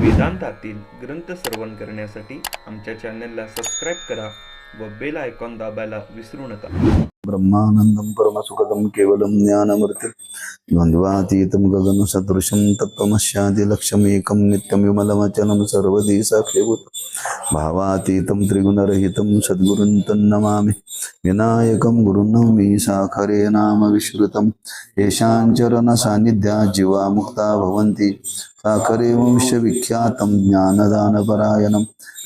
वेदांतातील ग्रंथ श्रवण करण्यासाठी आमच्या चॅनलला सबस्क्राईब करा व बेल आयकॉन दाबायला विसरू नका. ब्रह्मानंदं परमसुखदं केवलं ज्ञानमूर्तिं द्वन्द्वातीतं गगनसदृशं तत्त्वमस्यादिलक्ष्यमेकं नित्यं विमलमचलं सर्वदी साक्षीभूतं भावातीतं त्रिगुणरहितं सद्गुरुं तन्नमामि विनायकं गुरुं नौमि साखरे नाम विश्रुतं येषां चरणसान्निध्यात् जीवा मुक्ता भवन्ति साखरे वंशविख्यातं ज्ञानदानपरायणं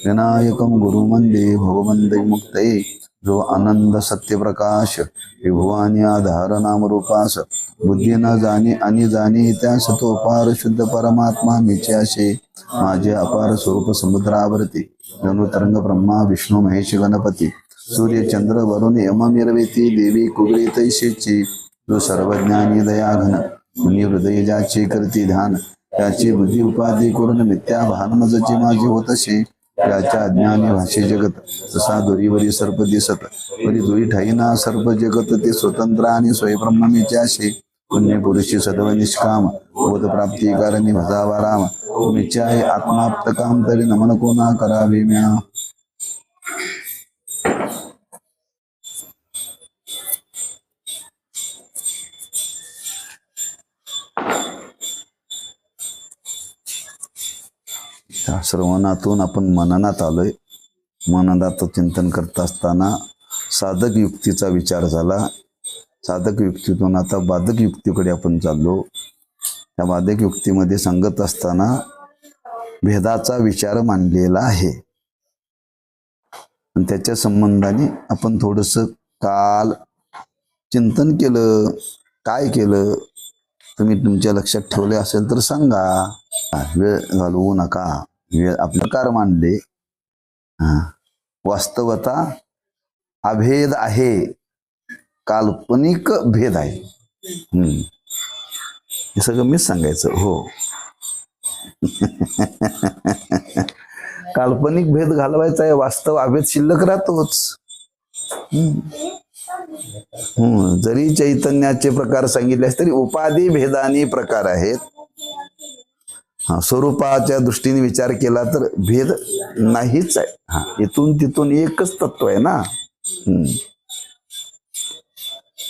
विनायकं गुरुवन्दे भववन्दे मुक्तये जो आनंद सत्य प्रकाश विभुवानी आधार नाम रूपास बुद्धी न जाणे आणि जाणे त्यास तो पार शुद्ध परमात्मा मिच्याशे माझे अपार स्वरूप समुद्रावरती जणू तरंग ब्रह्मा विष्णू महेश गणपती सूर्य चंद्र वरुण यम मिरवेती देवी कुगळी तैसेची जो सर्वज्ञानी दयाघन मुनी हृदय ज्याचे करती ध्यान त्याची बुद्धी उपाधी करून मिथ्या भानमजची माझी होतसे त्याच्या अज्ञानी भाषे जगत तसा दोरीवरी सर्प दिसत वरी दुई ठाईना सर्प जगत ते स्वतंत्र आणि स्वयंब्रह्मीच्याशी पुण्य पुरुषी सदव निष्काम बोध प्राप्ती कारणी भजावा राम तुम्हीच्या आहे आत्माप्त काम तरी नमन कोणा करावे म्या. श्रवणातून आपण मननात आलोय. मननात चिंतन करत असताना साधक युक्तीचा विचार झाला. साधक युक्तीतून आता बाधक युक्तीकडे आपण चाललो. त्या बाधक युक्तीमध्ये सांगत असताना भेदाचा विचार मांडलेला आहे आणि त्याच्या संबंधाने आपण थोडस काल चिंतन केलं. काय केलं तुम्ही तुमच्या लक्षात ठेवले असेल तर सांगा. वेळ घालवू नका. आपले प्रकार मांडले. वास्तवता अभेद आहे, काल्पनिक भेद आहे. हे सगळं मीच सांगायचं. हो काल्पनिक भेद घालवायचा आहे, वास्तव अभेद शिल्लक राहतोच. जरी चैतन्याचे प्रकार सांगितले तरी उपाधी भेदानी प्रकार आहेत. स्वरूपाच्या दृष्टीने विचार केला तर भेद नाहीच आहे. इथून तिथून एकच तत्व आहे ना.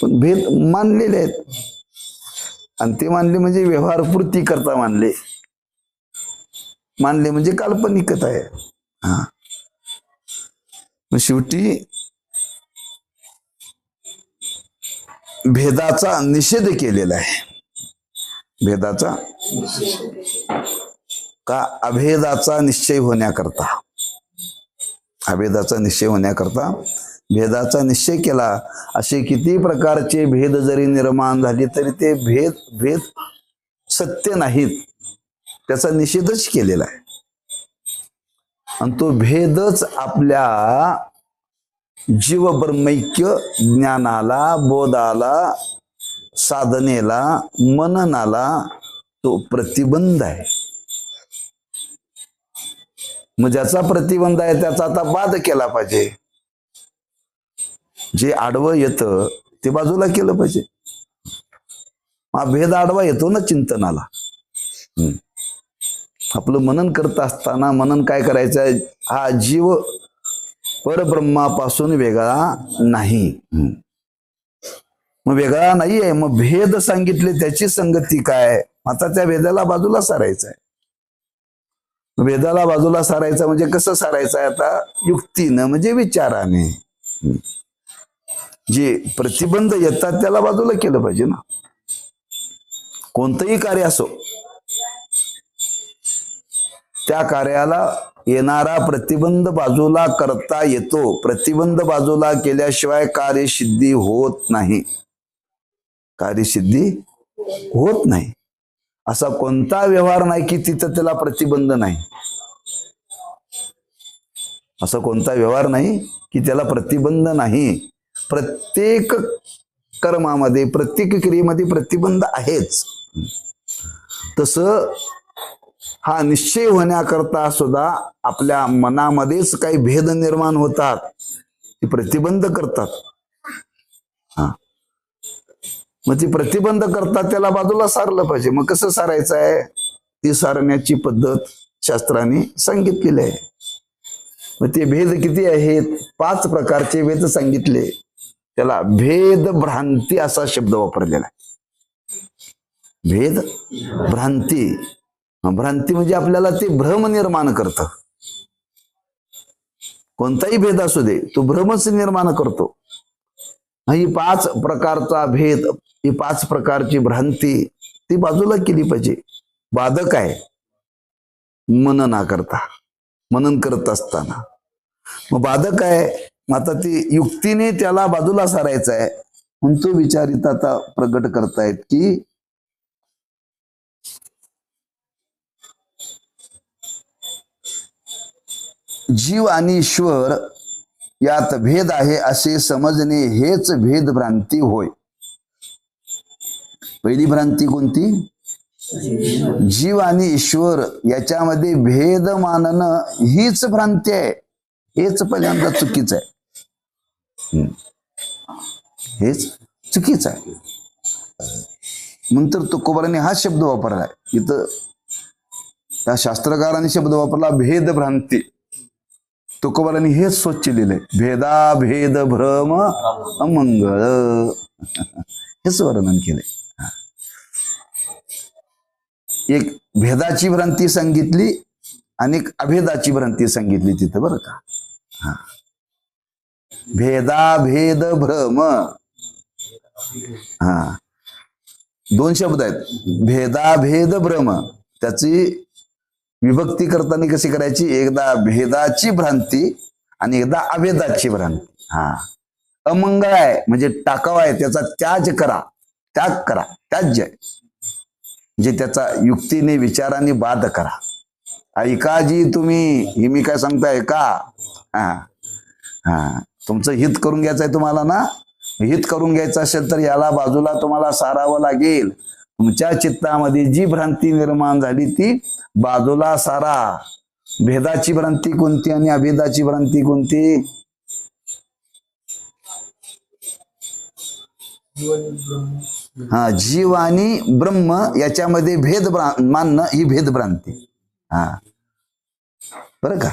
पण भेद मानलेले आहेत आणि ते मानले म्हणजे व्यवहारपूर्ती करता मानले म्हणजे काल्पनिकता आहे. मग शेवटी भेदाचा निषेध केलेला आहे. भेदाचा का अभेदाचा निश्चय होण्याकरता, अभेदाचा निश्चय होण्याकरता भेदाचा निश्चय केला. असे किती प्रकारचे भेद जरी निर्माण झाले तरी ते भेद सत्य नाहीत. त्याचा निषेधच केलेला आहे. आणि तो भेदच आपल्या जीव ब्रह्मैक्य ज्ञानाला, बोधाला, साधनेला, मननाला तो प्रतिबंध आहे. मग ज्याचा प्रतिबंध आहे त्याचा आता बाध केला पाहिजे. जे आडवं येतं ते बाजूला केलं पाहिजे. हा भेद आडवा येतो ना चिंतनाला. आपलं मनन करत असताना मनन काय करायचं? हा जीव परब्रह्मापासून वेगळा नाही. मग वेगळा नाहीये. मग भेद सांगितले त्याची संगती काय? आता त्या भेदाला बाजूला सारायचं आहे. भेदाला बाजूला सारायचं म्हणजे कसं सारायचं आहे? आता युक्तीनं म्हणजे विचाराने. जे प्रतिबंध येतात त्याला बाजूला केलं पाहिजे ना. कोणतंही कार्य असो त्या कार्याला येणारा प्रतिबंध बाजूला करता येतो. प्रतिबंध बाजूला केल्याशिवाय कार्यसिद्धी होत नाही. कार्यसिद्धी होत नाही. असा कोणता व्यवहार नाही की तिथं त्याला प्रतिबंध नाही. असा कोणता व्यवहार नाही की त्याला प्रतिबंध नाही. प्रत्येक कर्मामध्ये, प्रत्येक क्रियेमध्ये प्रतिबंध आहेच. तसं हा निश्चय होण्याकरता सुद्धा आपल्या मनामध्येच काही भेद निर्माण होतात, ते प्रतिबंध करतात. मग ती प्रतिबंध करतात त्याला बाजूला सारलं पाहिजे. मग कसं सारायचं आहे? ती सारण्याची पद्धत शास्त्राने सांगितलेले आहे. मग ते भेद किती आहेत? 5 प्रकारचे भेद सांगितले. त्याला भेद भ्रांती असा शब्द वापरलेला आहे. भेद भ्रांती. भ्रांती म्हणजे आपल्याला ते भ्रम निर्माण करतं. कोणताही भेद असू दे, तो भ्रमच निर्माण करतो. ही 5 प्रकारचा भेद, ही 5 प्रकारची भ्रांती ती बाजूला केली पाहिजे. बाधक आहे मनना करता, मनन करत असताना. मग बाधक आहे, आता ती युक्तीने त्याला बाजूला सारायचं आहे. म्हणून तो विचार इथं आता प्रगट करतायत की जीव आणि ईश्वर यात भेद आहे असे समजणे हेच भेद भ्रांती होय. पहिली भ्रांती कोणती? जीव आणि ईश्वर याच्यामध्ये भेद मानणं हीच भ्रांती आहे. हेच पहिल्यांदा चुकीचं आहे. हेच चुकीचं आहे. नंतर तुकोबारांनी हा शब्द वापरलाय. इथं त्या शास्त्रकारांनी शब्द वापरला भेद भ्रांती. तुकोबारांनी हेच स्वच्छ लिहिलंय, भेदा भेद भ्रम अमंगळ. हेच वर्णन केलंय. एक भेदाची भ्रांती सांगितली आणि एक अभेदाची भ्रांती सांगितली तिथं, बरं का. हा, भेदा भेद भ्रम. हा, 2 शब्द आहेत, भेदा भेद भ्रम. त्याची विभक्ती करताना कशी करायची? एकदा भेदाची भ्रांती आणि एकदा अभेदाची भ्रांती. हा, अमंगळ आहे म्हणजे टाकावा आहे, त्याचा त्याग करा, त्याग करा, त्याज्य आहे. म्हणजे त्याचा युक्तीने विचाराने बाध करा. ऐका जी तुम्ही, हे मी काय सांगताय का? हा हा, तुमचं हित करून घ्यायचं आहे तुम्हाला ना. हित करून घ्यायचं असेल तर याला बाजूला तुम्हाला सारावं लागेल. तुमच्या चित्तामध्ये जी भ्रांती निर्माण झाली ती बाजूला सारा. भेदाची भ्रांती कोणती आणि अभेदाची भ्रांती कोणती? हा, जीव आणि ब्रह्म याच्यामध्ये भेद मानणं ही भेद भ्रांती. हा, बरं का.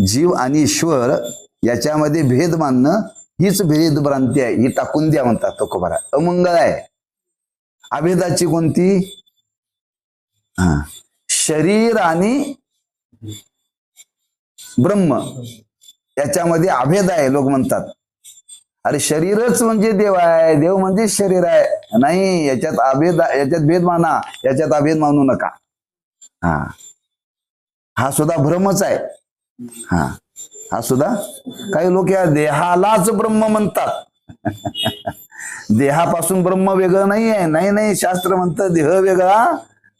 जीव आणि ईश्वर याच्यामध्ये भेद मानणं हीच भेद भ्रांती आहे. ही टाकून द्या म्हणतात तुकोबारा. अमंगळ आहे. अभेदाची कोणती? हा, शरीर आणि ब्रह्म याच्यामध्ये अभेद आहे. लोक म्हणतात अरे शरीरच म्हणजे देव आहे, देव म्हणजे शरीर आहे. नाही, याच्यात अभेद, याच्यात भेद माना, याच्यात अभेद मानू नका. हा, हा सुद्धा भ्रमच आहे. हा, हा सुद्धा. काही लोक या देहालाच ब्रह्म म्हणतात. देहापासून ब्रह्म वेगळं नाही आहे. नाही नाही, शास्त्र म्हणतं देह वेगळा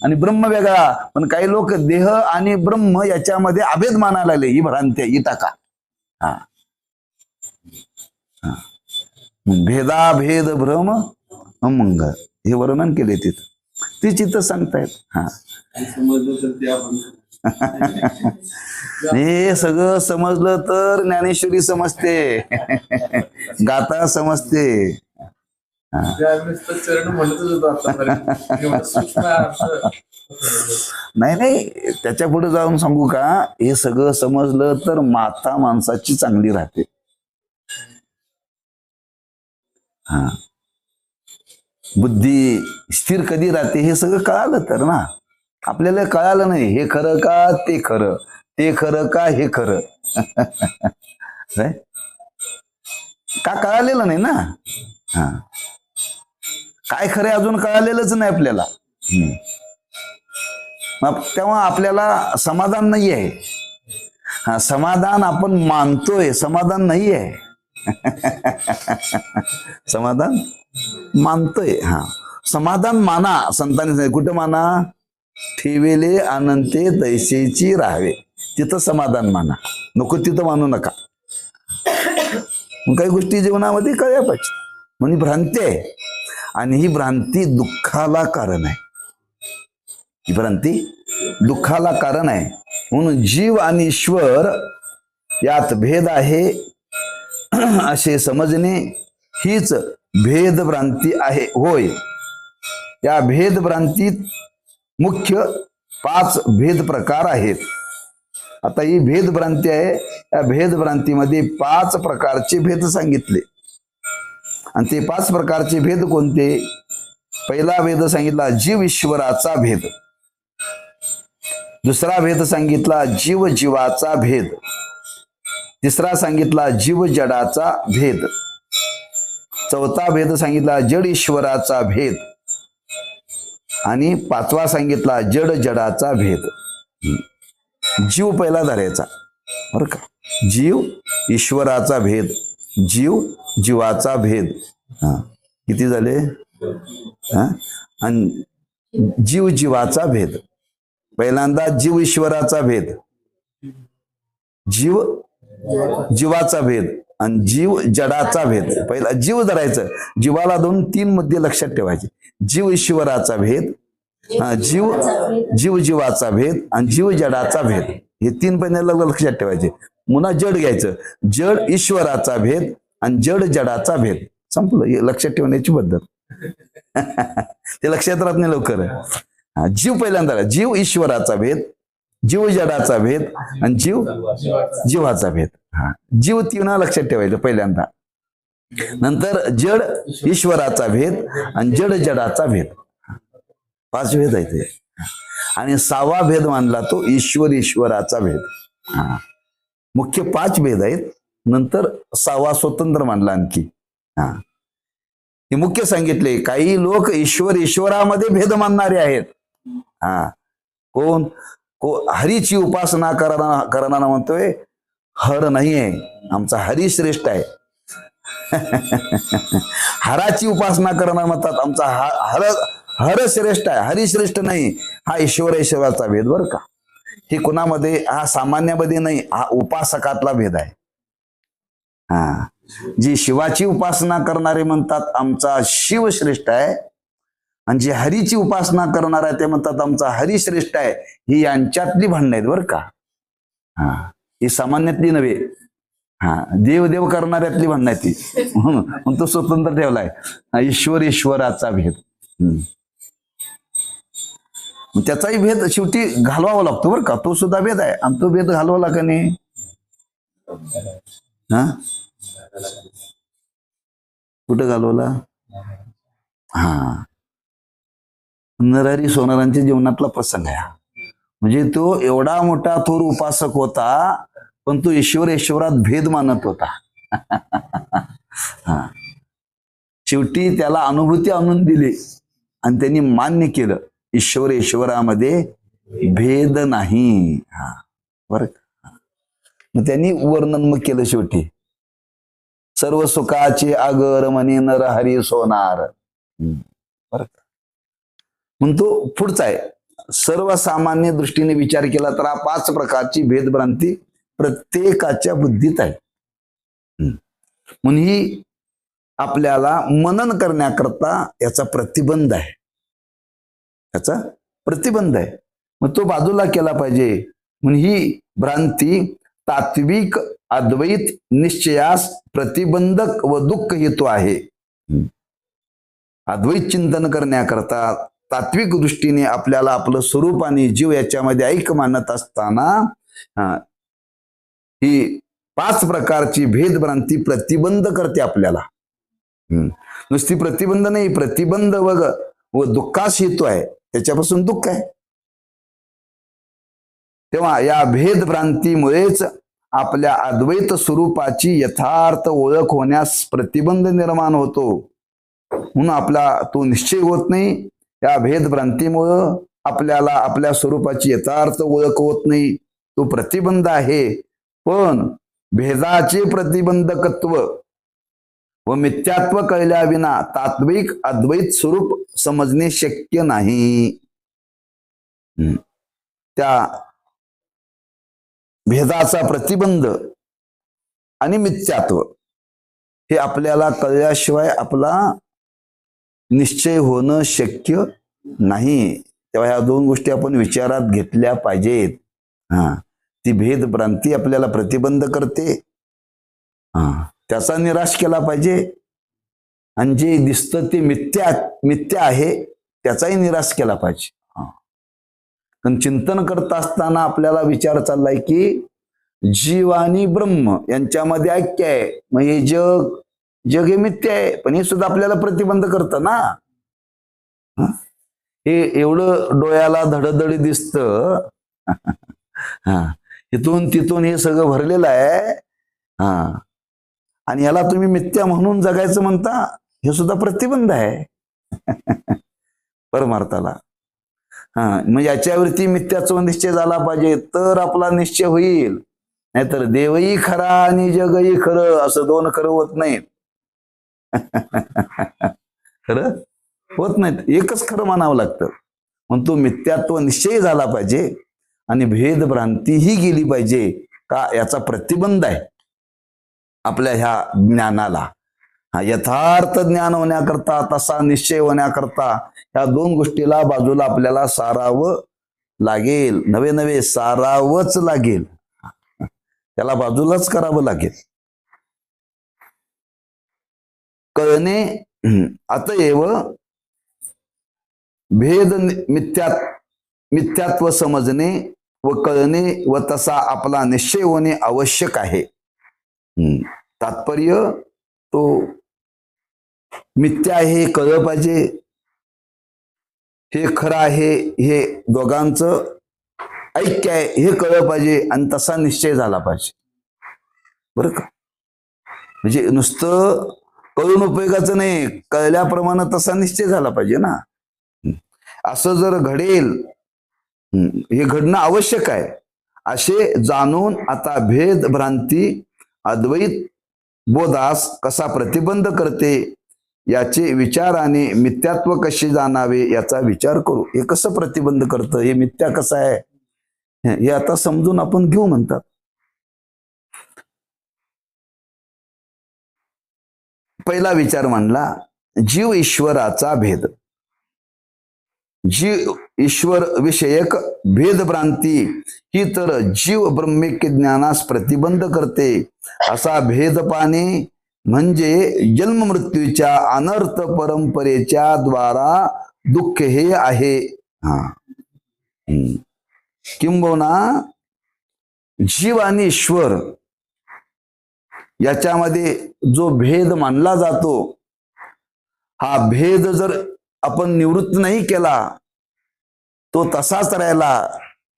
आणि ब्रह्म वेगळा. पण काही लोक देह आणि ब्रह्म याच्यामध्ये अभेद मानायला लागले. ही भ्रांती आहे, ही टाका. हा हा, भेदा भेद भ्रम अमंगळ हे वर्णन केले तिथं. ती चित्त सांगतायत. हा, हे सगळं समजलं तर ज्ञानेश्वरी समजते, गाथा समजते. नाही नाही, त्याच्या पुढे जाऊन सांगू का? हे सगळं समजलं तर माता माणसाची चांगली राहते. हा, बुद्धी स्थिर कधी राहते हे सगळं कळालं तर ना. आपल्याला कळालं नाही हे खरं का ते खरं, ते खरं का हे खरं. का कळालेलं नाही ना. हा, काय खरं अजून कळालेलंच नाही आपल्याला. मग तेव्हा आपल्याला समाधान नाही आहे. हा, समाधान आपण मानतोय, समाधान नाही आहे. समाधान मानतोय. हा, समाधान माना. संतांनी कुठं माना? ठेवेले अनंते तैसेची राहावे, तिथं समाधान माना. नको तिथं मानू नका. काही गोष्टी जीवनामध्ये कळल्या पाहिजे. म्हणजे भ्रांती आहे आणि ही भ्रांती दुःखाला कारण आहे. ही भ्रांती दुःखाला कारण आहे. म्हणून जीव आणि ईश्वर यात भेद आहे असे समजणे हीच भेद भ्रांती आहे होय. या भेद भ्रांतीत मुख्य 5 भेद प्रकार आहेत. आता ही भेदभ्रांती आहे. या भेदभ्रांतीमध्ये 5 प्रकारचे भेद सांगितले. आणि ते 5 प्रकारचे भेद कोणते? पहिला भेद सांगितला जीव ईश्वराचा भेद. दुसरा भेद सांगितला जीव जीवाचा भेद. तिसरा सांगितला जीव जडाचा भेद. चौथा भेद सांगितला जड ईश्वराचा भेद. आणि 5वा सांगितला जड जडाचा भेद. जीव पहिला धरायचा बरं का. जीव ईश्वराचा भेद, जीव जीवाचा भेद. किती झाले? आणि जीव जीवाचा भेद. पहिल्यांदा जीव ईश्वराचा भेद, जीव जीवाचा भेद आणि जीव जडाचा भेद. पहिला जीव धरायचं. जीवाला 2-3 मुद्दे लक्षात ठेवायचे. जीव ईश्वराचा भेद, जीव जीवाचा भेद आणि जीव जडाचा भेद. हे 3 पहिल्यांदा लक्षात ठेवायचे. पुन्हा जड घ्यायचं. जड ईश्वराचा भेद आणि जड जडाचा भेद. संपलं. हे लक्षात ठेवण्याची पद्धत. ते लक्षात राहत नाही लवकर. जीव पहिल्यांदा जीव ईश्वराचा भेद, जीव जडाचा भेद आणि जीव जीवाचा भेद. जीव 3 लक्षात ठेवायचं पहिल्यांदा. नंतर जड ईश्वराचा भेद आणि जड जडाचा भेद. 5 भेद आहेत. आणि 6वा भेद मानला तो ईश्वराचा भेद. मुख्य 5 भेद आहेत. नंतर 6वा स्वतंत्र मानला आणखी. हे मुख्य सांगितले. काही लोक ईश्वरामध्ये भेद मानणारे आहेत. कोण? हरीची उपासना करणारा म्हणतोय हर नाही आहे, आमचा हरी श्रेष्ठ आहे. हराची उपासना करणारा म्हणतात आमचा हर श्रेष्ठ आहे, हरी श्रेष्ठ नाही. हा ईश्वराचा भेद बरं का. हे कुणामध्ये? हा सामान्यामध्ये नाही, हा उपासकातला भेद आहे. जी शिवाची उपासना करणारे म्हणतात आमचा शिव श्रेष्ठ आहे, आणि जे हरीची उपासना करणार आहे ते म्हणतात आमचा हरी श्रेष्ठ आहे. ही यांच्यातली भांडणं आहेत बरं का. ही सामान्यातली नव्हे. देव करणाऱ्यातली भांडणं आहे ती. म्हणून तो स्वतंत्र ठेवलाय. ईश्वराचा भेद. त्याचाही भेद शेवटी घालवावा लागतो बरं का. तो सुद्धा भेद आहे आणि तो भेद घालवला का नाही? कुठं घालवला? नरहरी सोनारांच्या जीवनातला प्रसंग आहे. म्हणजे तो एवढा मोठा थोर उपासक होता, पण तो ईश्वरात भेद मानत होता. शेवटी त्याला अनुभूती आणून दिली आणि त्यांनी मान्य केलं ईश्वरामध्ये भेद नाही. बरं. मग त्यांनी वर्णन मग केलं शेवटी. सर्व सुखाचे आगर म्हणे नरहरी सोनार. बरं. म्हणून तो पुढचा आहे. सर्वसामान्य दृष्टीने विचार केला तर 5 प्रकारची भेदभ्रांती प्रत्येकाच्या बुद्धीत आहे. म्हणून ही आपल्याला मनन करण्याकरता याचा प्रतिबंध आहे. याचा प्रतिबंध आहे. मग तो बाजूला केला पाहिजे. म्हणून ही भ्रांती तात्विक अद्वैत निश्चयास प्रतिबंधक व दुःख हेतू आहे. अद्वैत चिंतन करण्याकरता तात्विक दृष्टीने आपल्याला आपलं स्वरूप आणि जीव याच्यामध्ये ऐक मानत असताना ही 5 प्रकारची भेदभ्रांती प्रतिबंध करते आपल्याला. नुसती प्रतिबंध नाही, प्रतिबंध व दुःखास हेतू आहे. त्याच्यापासून दुःख आहे. तेव्हा या भेदभ्रांतीमुळेच आपल्या अद्वैत स्वरूपाची यथार्थ ओळख होण्यास प्रतिबंध निर्माण होतो. म्हणून आपला तो निश्चय होत नाही. या भेदभ्रांतीमुळं आपल्याला आपल्या स्वरूपाची यथार्थ ओळख होत नाही. तो प्रतिबंध आहे. पण भेदाचे प्रतिबंधकत्व व मिथ्यात्व कळल्याविना तात्विक अद्वैत स्वरूप समजणे शक्य नाही. त्या भेदाचा प्रतिबंध आणि मिथ्यात्व हे आपल्याला कळल्याशिवाय आपला निश्चय होणं शक्य नाही. तेव्हा ह्या 2 गोष्टी आपण विचारात घेतल्या पाहिजेत. ती भेदभ्रांती आपल्याला प्रतिबंध करते, त्याचा निराश केला पाहिजे. आणि जे दिसतं ते मिथ्या आहे त्याचाही निराश केला पाहिजे. पण चिंतन करत असताना आपल्याला विचार चाललाय की जीव आणि ब्रह्म यांच्यामध्ये ऐक्य आहे, मग हे जग जग हे मिथ्य आहे, पण हे सुद्धा आपल्याला प्रतिबंध करतं ना. हं? हे एवढं डोळ्याला धडधडी दिसतं. हा, इथून तिथून हे सगळं भरलेलं आहे. हा, आणि याला तुम्ही मिथ्या म्हणून जगायचं म्हणता, हे सुद्धा प्रतिबंध आहे परमार्थाला. हा, मग याच्यावरती मिथ्याचा निश्चय झाला पाहिजे, तर आपला निश्चय होईल. नाहीतर देवही खरा आणि जगही खरं असं दोन खरं होत नाहीत. खरं होत नाहीत, एकच खरं म्हणावं लागतं. मग तो मिथ्यात्व निश्चय झाला पाहिजे आणि भेदभ्रांती ही गेली पाहिजे का, याचा प्रतिबंध आहे आपल्या ह्या ज्ञानाला. हा, यथार्थ ज्ञान होण्याकरता, तसा निश्चय होण्याकरता ह्या दोन गोष्टीला बाजूला आपल्याला सारावं लागेल, नवे नवे सारावंच लागेल, त्याला बाजूलाच करावं लागेल. कळणे अतएव भेद मिथ्यात्व समजणे व कळणे व तसा आपला निश्चय होणे आवश्यक आहे. तात्पर्य तो मिथ्या आहे हे कळलं पाहिजे, हे खरं आहे हे दोघांचं ऐक्य आहे हे कळलं पाहिजे, आणि तसा निश्चय झाला पाहिजे. बरं का, म्हणजे नुसतं कळून उपयोगाचं नाही, कळल्याप्रमाणे तसा निश्चय झाला पाहिजे ना. असं जर घडेल, हे घडणं आवश्यक आहे, असे जाणून आता भेद भ्रांती अद्वैत बोधास कसा प्रतिबंध करते याचे विचाराने मिथ्यात्व कसे जाणावे याचा विचार करू. हे कसं प्रतिबंध करतं, हे मिथ्या कसं आहे हे आता समजून आपण घेऊ म्हणतात. पहिला विचार मांडला जीव ईश्वराचा भेद. जीव ईश्वर विषयक भेदभ्रांती ही तर जीव ब्रह्मिक ज्ञानास प्रतिबंध करते. असा भेद पाने म्हणजे जन्म मृत्यूच्या अनर्थ परंपरेच्या द्वारा दुःख हे आहे. किंबहुना जीव आणि ईश्वर याच्यामध्ये जो भेद मानला जातो, हा भेद जर आपण निवृत्त नाही केला, तो तसाच राहिला,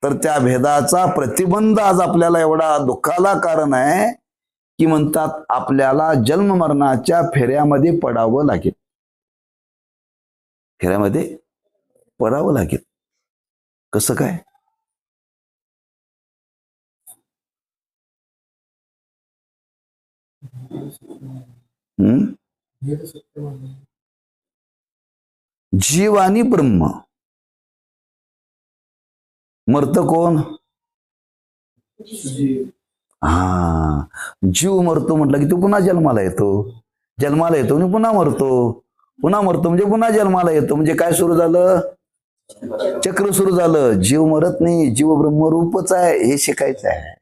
तर त्या भेदाचा प्रतिबंध आज आपल्याला एवढा दुःखाला कारण आहे की म्हणतात आपल्याला जन्म मरणाच्या फेऱ्यामध्ये पडावं लागेल. फेऱ्यामध्ये पडावं लागेल. कसं काय? जीव आणि ब्रह्म, मरत कोण? हा, जीव मरतो म्हटलं की तो पुन्हा जन्माला येतो, जन्माला येतो आणि पुन्हा मरतो, पुन्हा मरतो म्हणजे पुन्हा जन्माला येतो. म्हणजे काय सुरू झालं? चक्र सुरू झालं. जीव मरत नाही, जीव ब्रह्मरूपच आहे हे शिकायचं आहे.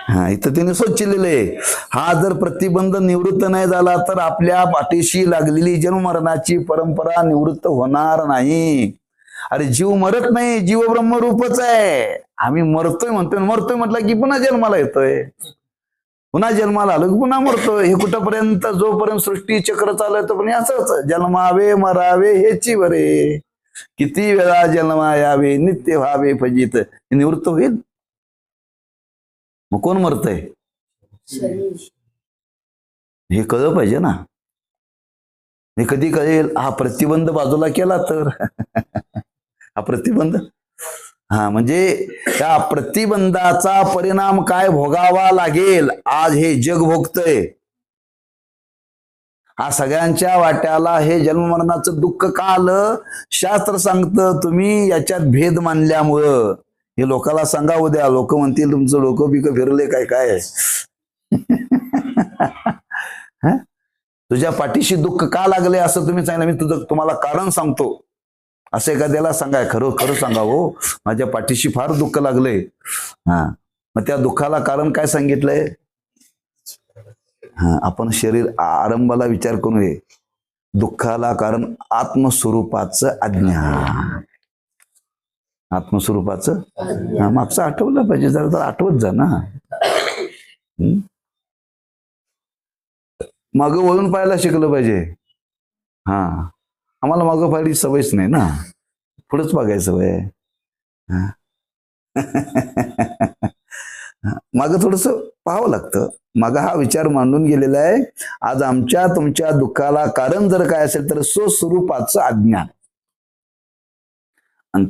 हा, इथं त्याने सोचलेलं आहे. हा जर प्रतिबंध निवृत्त नाही झाला तर आपल्या पाठीशी लागलेली जन्म मरणाची परंपरा निवृत्त होणार नाही. अरे जीव मरत नाही, जीव ब्रह्मरूपच आहे. आम्ही मरतोय म्हणतोय, मरतोय म्हटलं की पुन्हा जन्माला येतोय, पुन्हा जन्माला आलो की पुन्हा मरतोय. हे कुठंपर्यंत? जोपर्यंत सृष्टी चक्र चालू तोपर्यंत असंच जन्मावे मरावे हेची बरे, किती वेळा जन्मा यावे नित्य व्हावे फजित. हे निवृत्त होईल. मग कोण मरतय हे कळलं पाहिजे ना. हे कधी कळेल? हा प्रतिबंध बाजूला केला तर. हा प्रतिबंध, हा म्हणजे त्या प्रतिबंधाचा परिणाम काय भोगावा लागेल. आज हे जग भोगतय, हा सगळ्यांच्या वाट्याला हे जन्ममरणाचं दुःख का आलं? शास्त्र सांगतं तुम्ही याच्यात भेद मानल्यामुळं. हे लोकांना सांगा उद्या, लोक म्हणतील तुमचं डोकं बिकं फिरले काय काय. तुझ्या पाठीशी दुःख का लागले असं तुम्ही सांगितलं, मी तुम्हाला कारण सांगतो असं एखाद्याला सांगाय. खरं खरं सांगा, हो माझ्या पाठीशी फार दुःख लागलंय. हा, मग त्या दुःखाला कारण काय सांगितलंय? हा, आपण शरीर आरंभाला विचार करू. हे दुःखाला कारण आत्मस्वरूपाचं अज्ञान. आत्मस्वरूपाचं मागचं आठवलं पाहिजे, जरा जरा आठवत जा ना. मागं वळून पाहायला शिकलं पाहिजे. हा, आम्हाला मागं पाहायची सवयच नाही ना, पुढंच बघायचं सवय. मागं थोडस पाहावं लागतं. मागं हा विचार मांडून गेलेला आहे. आज आमच्या तुमच्या दुःखाला कारण जर काय असेल तर स्वस्वरूपाचं अज्ञान, आणि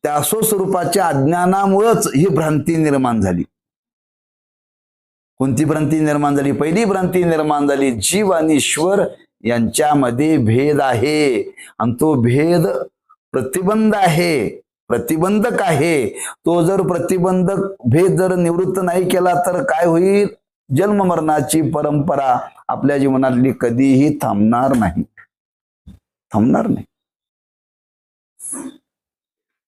त्या स्वस्वरूपाच्या अज्ञानामुळेच ही भ्रांती निर्माण झाली. कोणती भ्रांती निर्माण झाली? पहिली भ्रांती निर्माण झाली, जीव आणि ईश्वर यांच्यामध्ये भेद आहे, आणि तो भेद प्रतिबंध आहे, प्रतिबंधक आहे. तो जर प्रतिबंधक भेद जर निवृत्त नाही केला तर काय होईल? जन्म मरणाची परंपरा आपल्या जीवनातली कधीही थांबणार नाही, थांबणार नाही.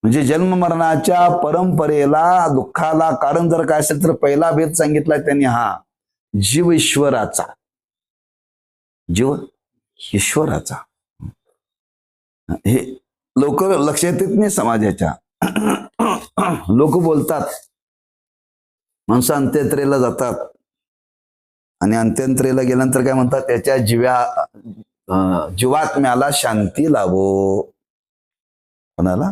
म्हणजे जन्म मरणाच्या परंपरेला, दुःखाला कारण जर काय असेल तर पहिला भेद सांगितला त्यांनी, हा जीव ईश्वराचा, जीव ईश्वराचा. हे लोक लक्षात येत नाही समाजाच्या. लोक बोलतात, माणसं अंत्ययात्रेला जातात आणि अंत्ययात्रेला गेल्यानंतर काय म्हणतात? त्याच्या जीवात्म्याला शांती लाभो. कोणाला?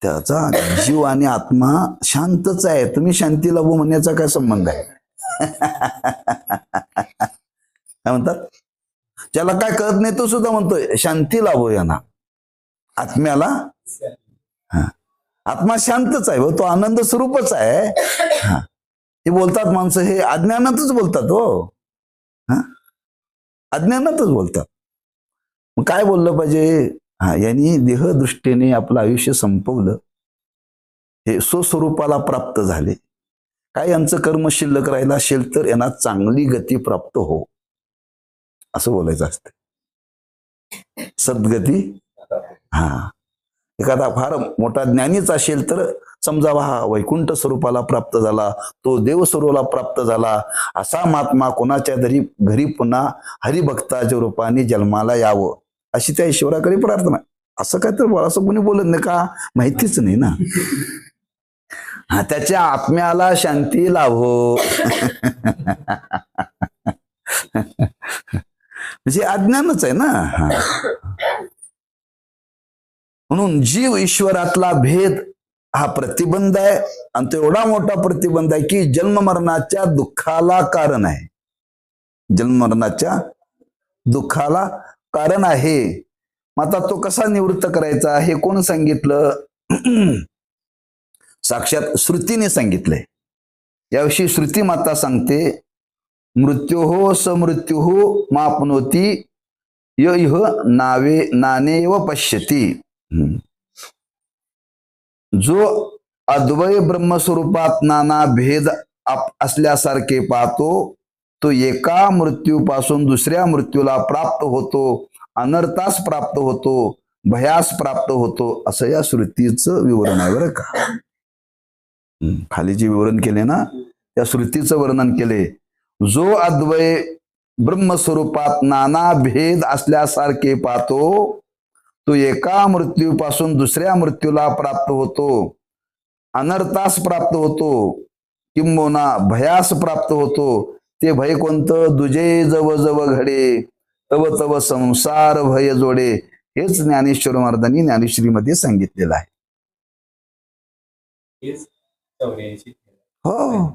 त्याचा जीव आणि आत्मा शांतच आहे, तुम्ही शांती लाभो म्हणण्याचा काय संबंध आहे? काय म्हणतात? ज्याला काय कळत नाही तो सुद्धा म्हणतोय शांती लाभो यांना, आत्म्याला. आत्मा शांतच आहे, तो आनंद स्वरूपच आहे. हे बोलतात माणसं, हे अज्ञानातच बोलतात हो, अज्ञानातच बोलतात. मग काय बोललं पाहिजे? यांनी देहदृष्टीने आपलं आयुष्य संपवलं, हे स्वस्वरूपाला प्राप्त झाले. काय यांचं कर्म शिल्लक राहिलं असेल तर यांना चांगली गती प्राप्त हो, असं बोलायचं असतं. सद्गती. एखादा फार मोठा ज्ञानीच असेल तर समजावा हा वैकुंठ स्वरूपाला प्राप्त झाला, तो देव स्वरूपाला प्राप्त झाला. असा महात्मा कोणाच्या घरी पुन्हा हरिभक्ताच्या रूपाने जन्माला यावं, अशी त्या ईश्वराकडे प्रार्थना. असं काय तर असं कोणी बोलत नाही का? माहितीच नाही ना. त्याच्या आत्म्याला शांती लाभो. म्हणजे अज्ञानच आहे ना. म्हणून जीव ईश्वरातला भेद हा प्रतिबंध आहे, आणि तो एवढा मोठा प्रतिबंध आहे की जन्म मरणाच्या दुःखाला कारण आहे. जन्म मरणाच्या दुःखाला कारण आहे. मग आता तो कसा निवृत्त करायचा हे कोण सांगितलं? साक्षात श्रुतीने सांगितलंय. याविषयी श्रुती माता सांगते, मृत्योः स मृत्युः माप्नोति य इह नावे नानेव पश्यति. जो अद्वय ब्रह्मस्वरूपात नाना भेद असल्यासारखे पाहतो, तो एका मृत्यूपासून दुसऱ्या मृत्यूला प्राप्त होतो, अनर्थास प्राप्त होतो, भयास प्राप्त होतो, असं या श्रुतीचं विवरण आहे बरं का. खाली जे विवरण केले ना, त्या श्रुतीचं वर्णन केले. जो अद्वय ब्रह्मस्वरूपात नाना भेद असल्यासारखे पाहतो, तो एका मृत्यूपासून दुसऱ्या मृत्यूला प्राप्त होतो, अनर्थास प्राप्त होतो, किंबहुना भयास प्राप्त होतो. ते भय कोणतं? दुजे जव जव घडे तव तव संसार भय जोडे. हेच ज्ञानेश्वर महाराजांनी ज्ञानेश्वरीमध्ये सांगितलेलं आहे. हो,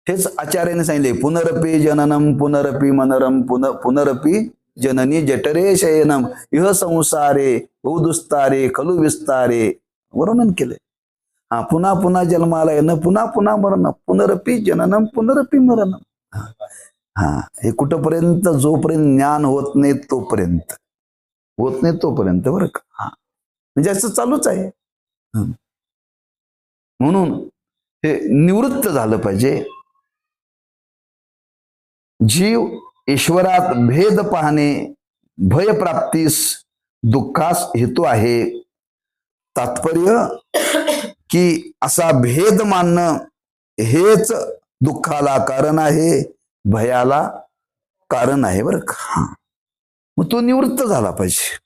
हेच आचार्याने सांगितले. पुनरपि जननम पुनरपि मनरम पुनरपि जननी जठरे शयनम इह संसारे बहुदुस्तारे खलु विस्तारे. वर्णन केले. पुन्हा पुन्हा जन्माला येणं, पुन्हा पुन्हा मरण, पुनरपि जननम पुनरपि मरणम. हे कुठपर्यंत? जोपर्यंत ज्ञान होत नाही तोपर्यंत, होत नाही तोपर्यंत बरं का. म्हणजे असं चालूच आहे. म्हणून हे निवृत्त झालं पाहिजे. जीव ईश्वरात भेद पाहणे भयप्राप्तीस दुःखास हेतू आहे. तात्पर्य की असा भेद मानणं हेच दुःखाला कारण आहे, भयाला कारण आहे बरं का. मग तो निवृत्त झाला पाहिजे.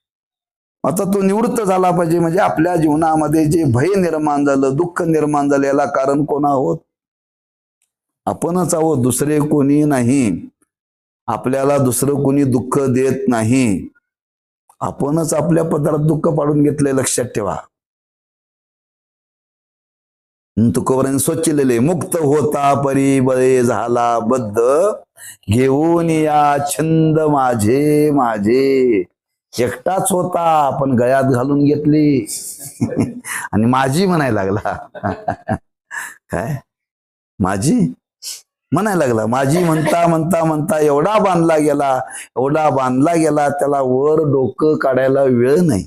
आता तो निवृत्त झाला पाहिजे म्हणजे आपल्या जीवनामध्ये जे भय निर्माण झालं, दुःख निर्माण झालं, याला कारण कोण आहोत? आपणच आहोत, दुसरे कोणी नाही. आपल्याला दुसरं कोणी दुःख देत नाही. आपणच आपल्या पदरात दुःख पाडून घेतलंय, लक्षात ठेवा. तुकोबरांनी स्वच्छलेले मुक्त होता परी बळे झाला बद्ध, घेऊन या छंद माझे माझे. एकटाच होता पण गळ्यात घालून घेतली आणि माझी म्हणायला लागला. काय माझी म्हणायला लागला? माझी म्हणता म्हणता म्हणता एवढा बांधला गेला त्याला वर डोकं काढायला वेळ नाही.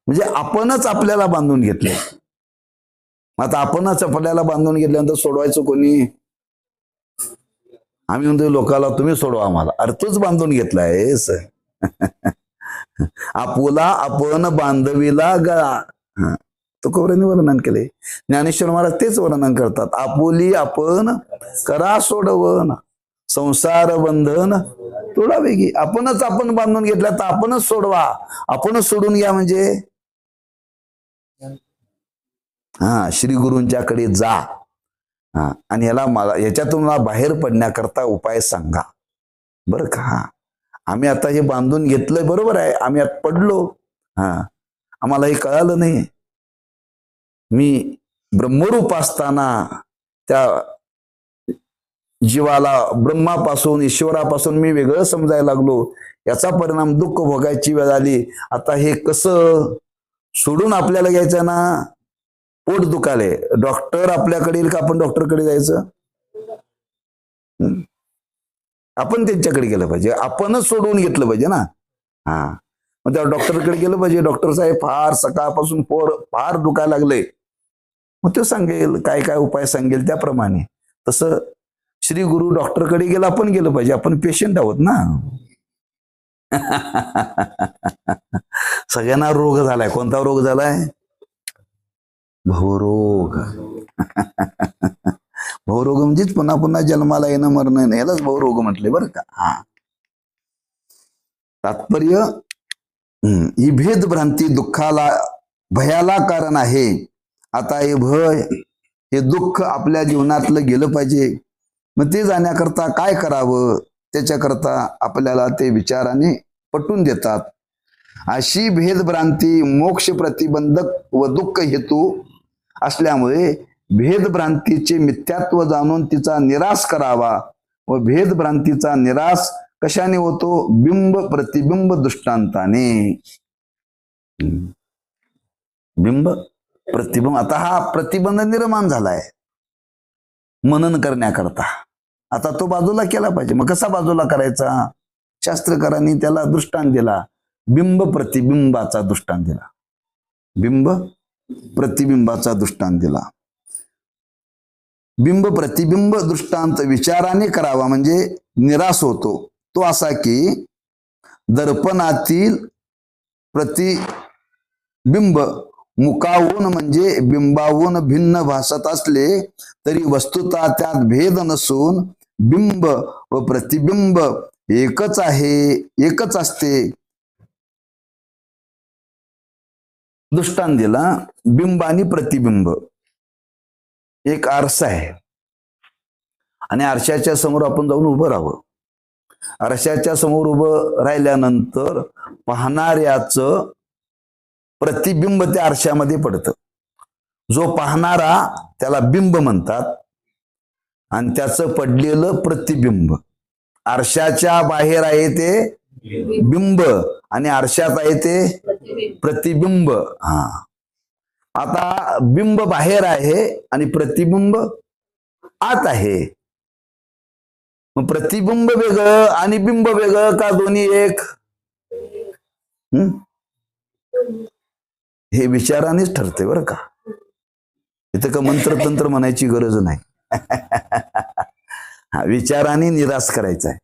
म्हणजे आपणच आपल्याला बांधून घेतले. आता आपणच आपल्याला बांधून घेतल्यानंतर सोडवायचं कोणी? आम्ही म्हणतो लोकाला तुम्ही सोडवा आम्हाला. अरे तूच बांधून घेतलायस. आपुला आपण बांधविला गळा. तुकोबरांनी वर्णन केले. ज्ञानेश्वर महाराज तेच वर्णन करतात. आपुली आपण करा सोडवण, संसार बंधन तोडा वेगी. आपणच आपण बांधून घेतला तर आपणच सोडवा, आपणच सोडून घ्या. म्हणजे श्री गुरूंच्याकडे जा. आणि याच्यातून मला बाहेर पडण्याकरता उपाय सांगा बरं का. आम्ही आता हे बांधून घेतलंय, बरोबर आहे, आम्ही आता पडलो. आम्हाला हे कळालं नाही. मी ब्रह्मरूप असताना त्या जीवाला ब्रह्मापासून ईश्वरापासून मी वेगळं समजायला लागलो. याचा परिणाम दुःख भोगायची वेळ आली. आता हे कसं सोडून आपल्याला घ्यायचं ना? पोट दुखाले, डॉक्टर आपल्याकडे येईल का आपण डॉक्टरकडे जायचं? आपण त्यांच्याकडे गेलं पाहिजे, आपणच सोडवून घेतलं पाहिजे ना. मग त्या डॉक्टरकडे गेलं पाहिजे. डॉक्टर साहेब फार सकाळपासून फार दुखायला लागले. मग तो सांगेल काय काय उपाय सांगेल त्याप्रमाणे. तसं श्री गुरु डॉक्टरकडे गेला, आपण गेलं पाहिजे. आपण पेशंट आहोत ना. सगळ्यांना रोग झालाय. कोणता रोग झालाय? भवरोग. भवरोग म्हणजेच पुन्हा पुन्हा जन्माला येणं मरण, यालाच भवरोग म्हटले बरं का. तात्पर्य ही भेद भ्रांती दुःखाला भयाला कारण आहे. आता हे भय हे दुःख आपल्या जीवनातलं गेलं पाहिजे. मग ते जाण्याकरता काय करावं? त्याच्याकरता आपल्याला ते विचाराने पटवून देतात. अशी भेदभ्रांती मोक्ष प्रतिबंधक व दुःख हेतू असल्यामुळे भेदभ्रांतीचे मिथ्यात्व जाणून तिचा निराश करावा. व भेदभ्रांतीचा निराश कशाने होतो? बिंब प्रतिबिंब दृष्टांताने. बिंब प्रतिबिंब. आता हा प्रतिबंध निर्माण झालाय मनन करण्याकरता. आता तो बाजूला केला पाहिजे. मग कसा बाजूला करायचा? शास्त्रकारांनी त्याला दृष्टांत दिला. बिंब प्रतिबिंबाचा दृष्टांत दिला. बिंब प्रतिबिंबाचा दृष्टांत दिला. बिंब प्रतिबिंब दृष्टांत विचाराने करावा म्हणजे निराश होतो. तो असा की दर्पणातील प्रतिबिंब मुखाहून म्हणजे बिंबाहून भिन्न भासत असले तरी वस्तुतः त्यात भेद नसून बिंब व प्रतिबिंब एकच आहे, एकच असते. दृष्टांत दिला. बिंब आणि प्रतिबिंब. एक आरसा आहे आणि आरशाच्या समोर आपण जाऊन उभं राहावं. आरशाच्या समोर उभं राहिल्यानंतर पाहणाऱ्याचं प्रतिबिंब त्या आरशामध्ये पडतं. जो पाहणारा त्याला बिंब म्हणतात आणि त्याचं पडलेलं प्रतिबिंब. आरशाच्या बाहेर आहे ते बिंब आणि आरशात आहे ते प्रतिबिंब. आता बिंब बाहेर आहे आणि प्रतिबिंब आत आहे. मग प्रतिबिंब वेगळं आणि बिंब वेगळं का दोन्ही एक? हे विचारानेच ठरते बरं का. इथं का मंत्रतंत्र म्हणायची गरज नाही. विचाराने निराश करायचा आहे.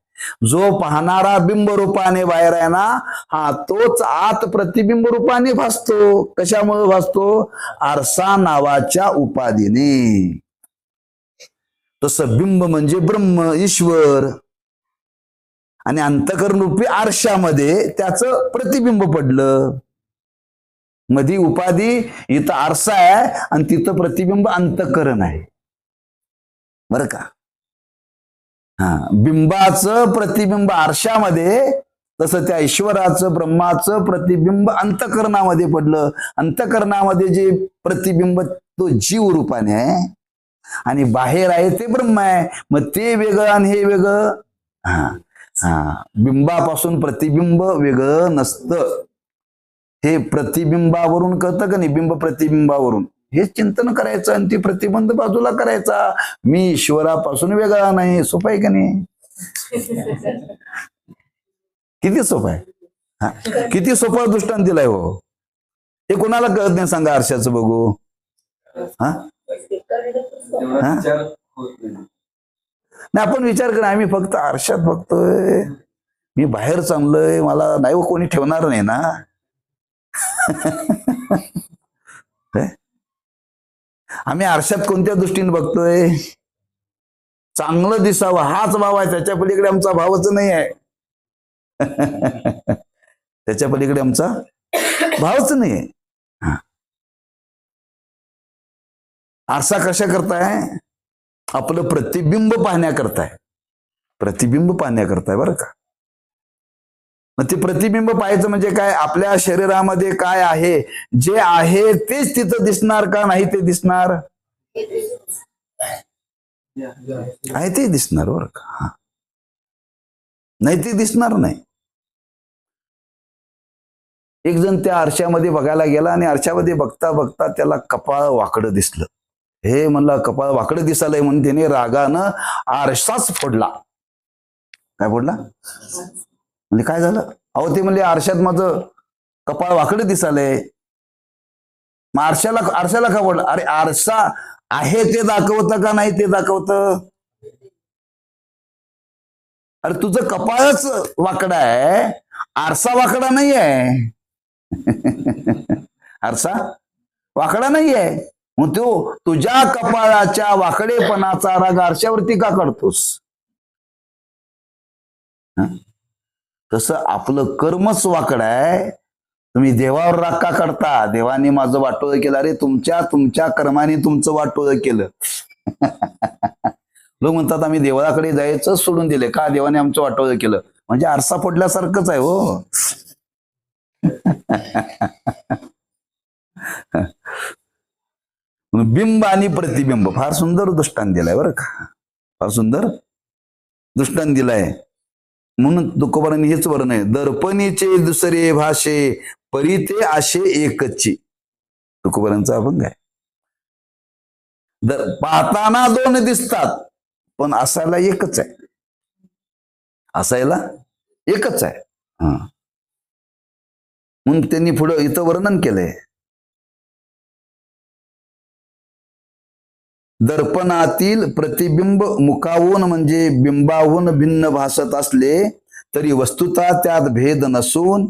जो पाहणारा बिंब रूपाने बाहेर आहे ना, तोच आत प्रतिबिंब रूपाने भासतो. कशामुळे भासतो? आरसा नावाच्या उपाधीने. तसं बिंब म्हणजे ब्रह्म ईश्वर. आणि अंतःकरण रूपी आरशामध्ये त्याचं प्रतिबिंब पडलं. मधी उपाधी, इथं आरसा आहे आणि तिथं प्रतिबिंब अंतःकरण आहे. बरं का? हा, बिंबाचं प्रतिबिंब आरशामध्ये, तसं त्या ईश्वराचं ब्रह्माचं प्रतिबिंब अंतःकरणामध्ये पडलं. अंतःकरणामध्ये जे प्रतिबिंब तो जीव रूपाने आहे आणि बाहेर आहे ते ब्रह्म आहे. मग ते वेगळं आणि हे वेगळं. हा हा, बिंबापासून प्रतिबिंब वेगळं नसतं. हे प्रतिबिंबावरून कळतं का नाही? बिंब प्रतिबिंबावरून हे चिंतन करायचं आणि ती प्रतिबंध बाजूला करायचा. मी ईश्वरापासून वेगळा नाही. सोपं आहे का नाही? किती सोपं आहे. हा, किती सोपा दृष्टांत दिलाय हो. हे कोणाला कळत नाही सांगा? आरशाचं बघू. हा, नाही, आपण विचार करा, आम्ही फक्त आरशात बघतोय, मी बाहेर चाललोय, मला नाही कोणी ठेवणार नाही ना. आम्ही आरशात कोणत्या दृष्टीने बघतोय? चांगलं दिसावं हाच भाव आहे. त्याच्या पलीकडे आमचा भावच नाही आहे. त्याच्या पलीकडे आमचा भावच नाही आहे. आरसा कशा करताय? आपलं प्रतिबिंब पाहण्याकरताय. प्रतिबिंब पाहण्याकरताय बरं का. मग ते प्रतिबिंब पाहायचं म्हणजे काय? आपल्या शरीरामध्ये काय आहे, जे आहे तेच तिथं दिसणार का नाही ते दिसणार? आहे ते दिसणार बरं का. नाही ते दिसणार नाही. एक जण त्या आरशामध्ये बघायला गेला आणि आरशामध्ये बघता बघता त्याला कपाळ वाकडं दिसलं. हे म्हणला कपाळ वाकडं दिसालंय म्हणून त्याने रागानं आरसाच फोडला. काय फोडला? म्हणजे काय झालं? अहो ते म्हणले आरशात माझं कपाळ वाकडं दिसालंय. मग आरशाला का फोडलं? अरे आरसा आहे ते दाखवतं का नाही ते दाखवतं? अरे तुझं कपाळच वाकडा आहे, आरसा वाकडा नाही आहे. आरसा वाकडा नाही आहे. मग तो तुझ्या कपाळाच्या वाकडेपणाचा राग आरशावरती का करतोस? तसं आपलं कर्मच वाकड आहे. तुम्ही देवावर राग का करता? देवाने माझं वाटोळं केलं. अरे तुमच्या कर्माने तुमचं वाटोळं केलं. लोक म्हणतात आम्ही देवाकडे जायचं सोडून दिले का? देवाने आमचं वाटोळं केलं. म्हणजे आरसा फोडल्यासारखंच आहे हो. बिंब आणि प्रतिबिंब फार सुंदर दृष्टांत दिलाय बरं का. फार सुंदर दृष्टांत दिलाय. म्हणून तुकोबारांनी हेच वर्ण आहे, दर्पणीचे दुसरे भाषे परिते आशे एकची. तुकोबारांचा अभंग आहे. पाहताना दोन दिसतात पण असायला एकच आहे. असायला एकच आहे. म्हणून त्यांनी पुढं इथं वर्णन केलंय. दर्पणातील प्रतिबिंब मुखावून म्हणजे बिंबाहून भिन्न भासत असले तरी वस्तुता त्यात भेद नसून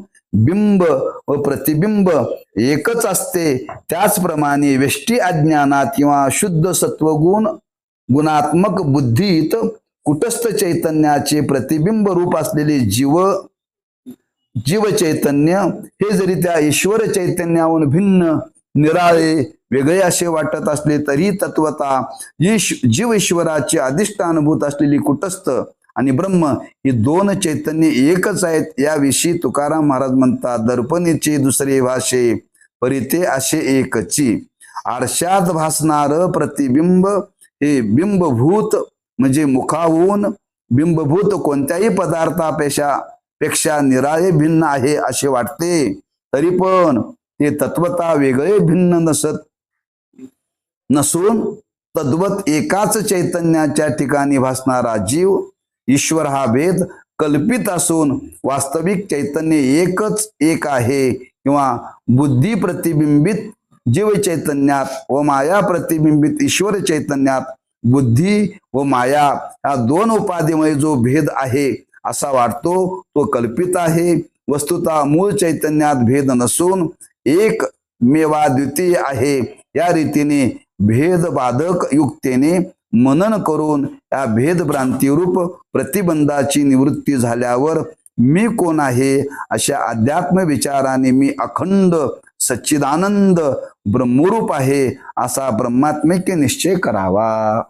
बिंब व प्रतिबिंब एकच असते. त्याचप्रमाणे व्यष्टी अज्ञानात किंवा शुद्ध सत्वगुण गुणात्मक बुद्धीत कुटस्थ चैतन्याचे प्रतिबिंब रूप असलेले जीव चैतन्य हे जरी त्या ईश्वर चैतन्याहून भिन्न निराळे वेगळे असे वाटत असले तरी तत्वता जीव ईश्वराचे अधिष्ठानभूत असलेली कुटस्थ आणि ब्रह्म ही दोन चैतन्य एकच आहेत. याविषयी तुकाराम महाराज म्हणतात, दर्पणीचे दुसरे भाषे परिते असे एकची. आरशात भासणार प्रतिबिंब हे बिंबभूत म्हणजे मुखाहून बिंबभूत कोणत्याही पदार्थापेक्षा निराळे भिन्न आहे असे वाटते. तरी पण ते तत्वता वेगळे भिन्न नसून तद्वत एकाच चैतन्याच्या ठिकाणी भासणारा जीव ईश्वर हा भेद कल्पित असून वास्तविक चैतन्य एक आहे. किंवा बुद्धी प्रतिबिंबित जीव चैतन्यात व माया प्रतिबिंबित ईश्वर चैतन्यात बुद्धी व माया या दोन उपाधीमुळे जो भेद आहे असा वाटतो तो कल्पित आहे. वस्तुतः मूळ चैतन्यात भेद नसून एक मेवा द्वितीय आहे. या रीतीने भेदबाधक युक्तीने मनन करून या भेदभ्रांतीरूप प्रतिबंधाची निवृत्ती झाल्यावर मी कोण आहे अशा अध्यात्म विचाराने मी अखंड सच्चिदानंद ब्रह्मरूप आहे असा ब्रह्मात्मिक निश्चय करावा.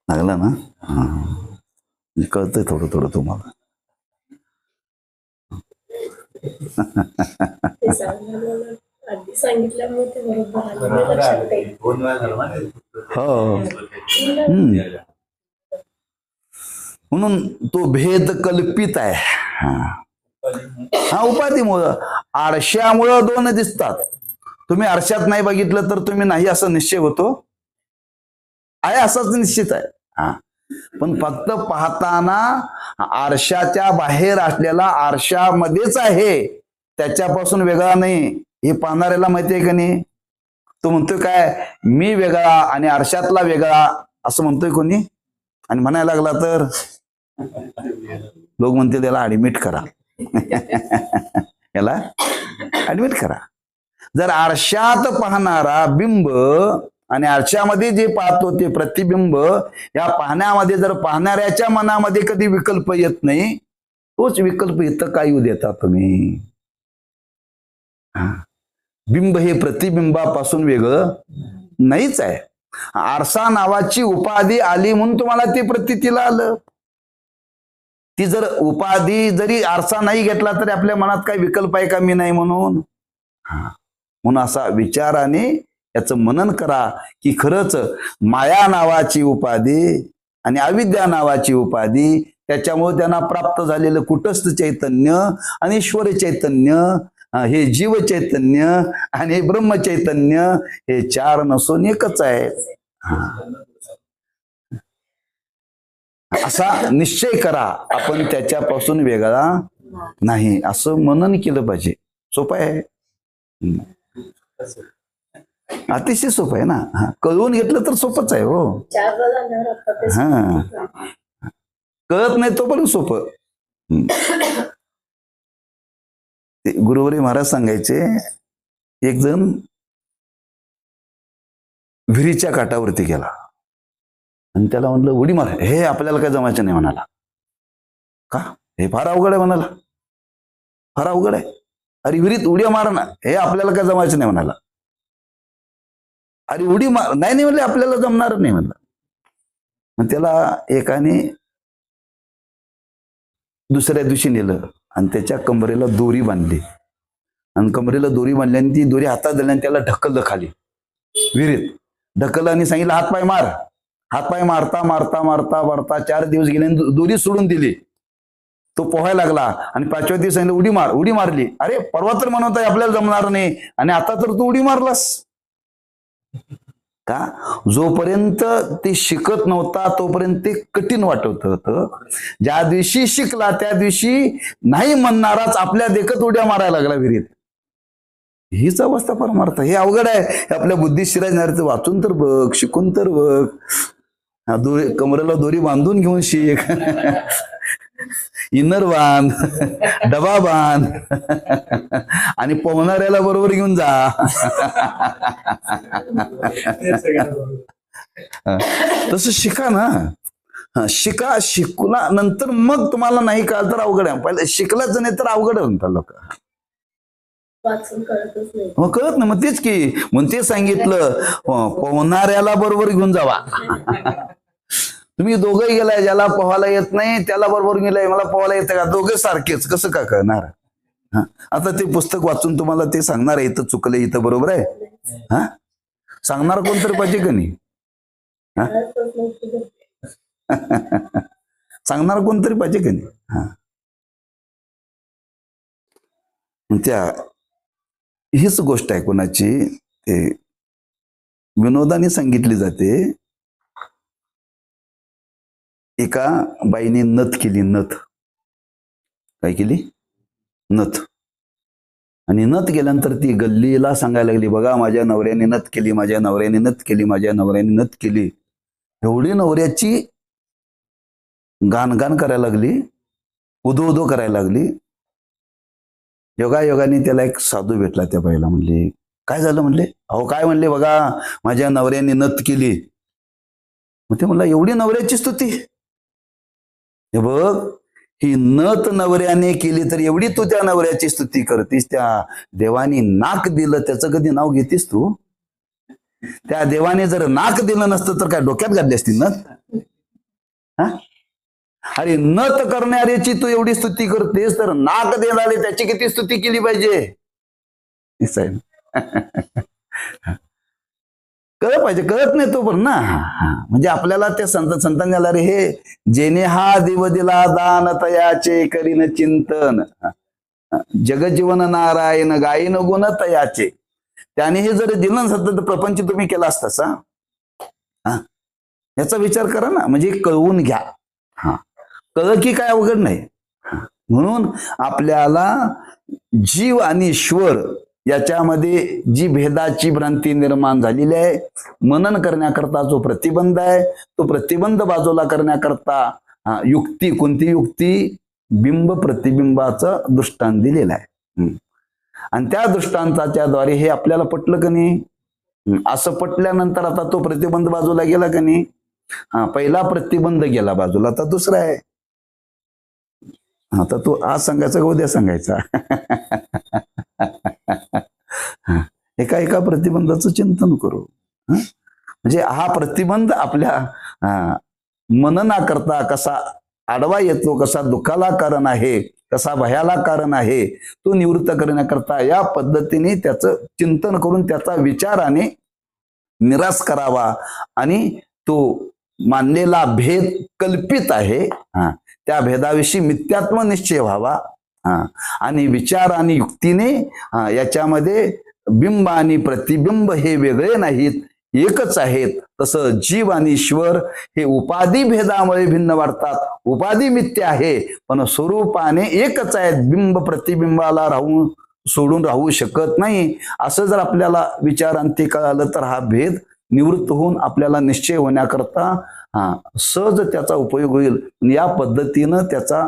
लागला ना? कळतंय थोडं थोडं तुम्हाला. हो. म्हणून तो भेद कल्पित आहे. हा उपाधीमुळं, आरशामुळं दोन दिसतात. तुम्ही आरशात नाही बघितलं तर तुम्ही नाही असं निश्चय होतो, आहे असाच निश्चित आहे. हा, पण फक्त पाहताना आरशाच्या बाहेर असलेला आरशामध्येच आहे, त्याच्यापासून वेगळा नाही. हे पाहणाऱ्याला माहिती आहे का नाही? तो म्हणतोय काय, मी वेगळा आणि आरशातला वेगळा असं म्हणतोय कोणी? आणि म्हणायला लागला तर लोक म्हणते त्याला ऍडमिट करा. याला ऍडमिट करा. जर आरशात पाहणारा बिंब आणि आरशामध्ये जे पाहतो ते प्रतिबिंब, या पाहण्यामध्ये जर पाहणाऱ्याच्या मनामध्ये कधी विकल्प येत नाही, तोच विकल्प इथं काय येऊ देता तुम्ही? बिंब हे प्रतिबिंबापासून वेगळं नाहीच आहे. आरसा नावाची उपाधी आली म्हणून तुम्हाला ते प्रतीतीला आलं. ती जर उपाधी जरी आरसा नाही घेतला तरी आपल्या मनात काही विकल्प आहे का मी नाही म्हणून? म्हणून असा विचाराने याचं मनन करा की खरंच माया नावाची उपाधी आणि अविद्या नावाची उपाधी, त्याच्यामुळे त्यांना प्राप्त झालेलं कुटस्थ चैतन्य आणि ईश्वर चैतन्य, हे जीव चैतन्य आणि हे ब्रह्म चैतन्य, हे चार नसून एकच आहे. असा निश्चय करा, आपण त्याच्यापासून वेगळा नाही असं मनन केलं पाहिजे. सोपं आहे, अतिशय सोपं आहे ना. कळवून घेतलं तर सोपंच आहे हो. हा, कळत नाही तो पण सोपं. गुरुवारी महाराज सांगायचे, एक जण विहिरीच्या काठावरती गेला आणि त्याला म्हणलं उडी मार. हे आपल्याला काय जमायचं नाही म्हणाला. का? हे फार अवघड आहे म्हणाला, फार अवघड आहे. अरे विहिरीत उड्या मार ना, हे आपल्याला काय जमायचं नाही म्हणाला. अरे उडी मार, नाही म्हणले आपल्याला जमणार नाही म्हणलं. मग त्याला एकाने दुसऱ्या दिवशी नेलं आणि त्याच्या कमरेला दोरी बांधली, आणि कमरेला दोरी बांधल्याने ती दोरी हातात दिल्याने त्याला ढकललं खाली विहिरीत. ढकललं आणि सांगितलं हातपाय मार. हातपाय मारता मारता मारता मारता 4 दिवस गेले, दोरी सोडून दिली. तो पोहायला लागला आणि 5व्या दिवशी सांगितलं उडी मार. उडी मारली. अरे परवा तर म्हणत आहे आपल्याला जमणार नाही आणि आता तर तू उडी मारलास का? जोपर्यंत ते शिकत नव्हता तोपर्यंत ते कठीण वाटत होतं. ज्या दिवशी शिकला त्या दिवशी नाही म्हणणाराच आपल्या देखत उड्या मारायला लागला विहिरीत. हीच अवस्था परमार्थ. हे अवघड आहे. हे आपल्या बुद्धी शिरायचं. वाचून तर बघ, शिकून तर बघ. दोरी कमरेला दोरी बांधून घेऊन शिक. इनर बांध, डबा बांध आणि पोहणाऱ्याला बरोबर घेऊन जा. तसं शिका ना. शिका. शिकला नंतर मग तुम्हाला नाही कळलं तर अवघड आहे. पहिले शिकलाच नाही तर अवघड म्हणतात लोक. मग कळत ना. मग तेच की म्हणून ते सांगितलं पोहणाऱ्याला बरोबर घेऊन जावा. तुम्ही दोघंही गेलाय, ज्याला पोहायला येत नाही त्याला बरोबर गेलाय, मला पोहायला येतं का? दोघे सारखेच कसं का कळणार? आता ते पुस्तक वाचून तुम्हाला ते सांगणार आहे इथं चुकलं, इथं बरोबर आहे. हा, सांगणार कोणतरी पाहिजे का नाही? सांगणार कोणतरी पाहिजे का नाही? हा, त्या हीच गोष्ट आहे कोणाची, ते विनोदाने सांगितली जाते. एका बाईने नथ केली. नथ काय केली? नथ. आणि नथ केल्यानंतर ती गल्लीला सांगायला लागली, बघा माझ्या नवऱ्याने नथ केली, माझ्या नवऱ्याने नथ केली, माझ्या नवऱ्याने नथ केली. एवढी नवऱ्याची गाणगाण करायला लागली, उदो उदो करायला लागली. योगायोगाने त्याला एक साधू भेटला. त्या बाईला म्हणले, काय झालं म्हणले. अहो काय म्हणले, बघा माझ्या नवऱ्याने नथ केली. मग ते म्हणला, एवढी नवऱ्याची स्तुती. हे बघ, ही नथ नवऱ्याने केली तर एवढी तू त्या नवऱ्याची स्तुती करतीस. त्या देवाने नाक दिलं, त्याचं कधी नाव घेतीस तू. त्या देवाने जर नाक दिलं नसतं तर काय डोक्यात घातली असती नथ. हा, अरे नथ करणाऱ्याची तू एवढी स्तुती करतेस तर नाक देणारे त्याची किती स्तुती केली पाहिजे. कळत पाहिजे, कळत नाही तो पण ना. म्हणजे आपल्याला ते संतांना रे, हे जेने हा दिव दिला दान तयाचे करीन चिंतन जगजीवन नारायण गायन गुण तयाचे. त्याने हे जर दिलं नसतं तर प्रपंच तुम्ही केला असतासा. याचा विचार करा ना, म्हणजे कळवून घ्या. हा, कळ की काय अवघड नाही. म्हणून आपल्याला जीव आणि ईश्वर याच्यामध्ये जी भेदाची भ्रांती निर्माण झालेली आहे, मनन करण्याकरता जो प्रतिबंध आहे, तो प्रतिबंध बाजूला करण्याकरता युक्ती, कोणती युक्ती, बिंब प्रतिबिंबाचं दृष्टांत दिलेलं आहे. आणि त्या दृष्टांताच्या द्वारे हे आपल्याला पटलं का नाही. असं पटल्यानंतर आता तो प्रतिबंध बाजूला गेला का नाही. पहिला प्रतिबंध गेला बाजूला, आता दुसरा आहे. आता तो आज सांगायचा का उद्या सांगायचा. एका एका प्रतिबंधाचं चिंतन करू. म्हणजे हा प्रतिबंध आपल्या मननाकरता कसा आडवा येतो, कसा दुःखाला कारण आहे, कसा भयाला कारण आहे, तो निवृत्त करण्याकरता या पद्धतीने त्याचं चिंतन करून त्याचा विचाराने निराश करावा. आणि तो मानलेला भेद कल्पित आहे, त्या भेदाविषयी मिथ्यात्म निश्चय व्हावा. आणि विचार आणि युक्तीने याच्यामध्ये बिंब आणि प्रतिबिंब हे वेगळे नाहीत, एकच आहेत. तसं जीव आणि ईश्वर हे उपाधी भेदामुळे भिन्न वाटतात. उपाधी मिथ्या आहे पण स्वरूपाने एकच आहेत. बिंब प्रतिबिंबाला सोडून राहू शकत नाही. असं जर आपल्याला विचारांती कळालं तर हा भेद निवृत्त होऊन आपल्याला निश्चय होण्याकरता सहज त्याचा उपयोग होईल. या पद्धतीनं त्याचा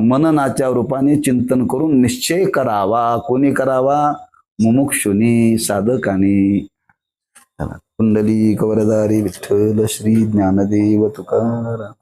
मननाच्या रूपाने चिंतन करून निश्चय करावा. कोणी करावा? मुमुक्षुनी, साधकाने. कुंडली कवरदारी विठ्ठल श्री ज्ञानदेव तुकाराम.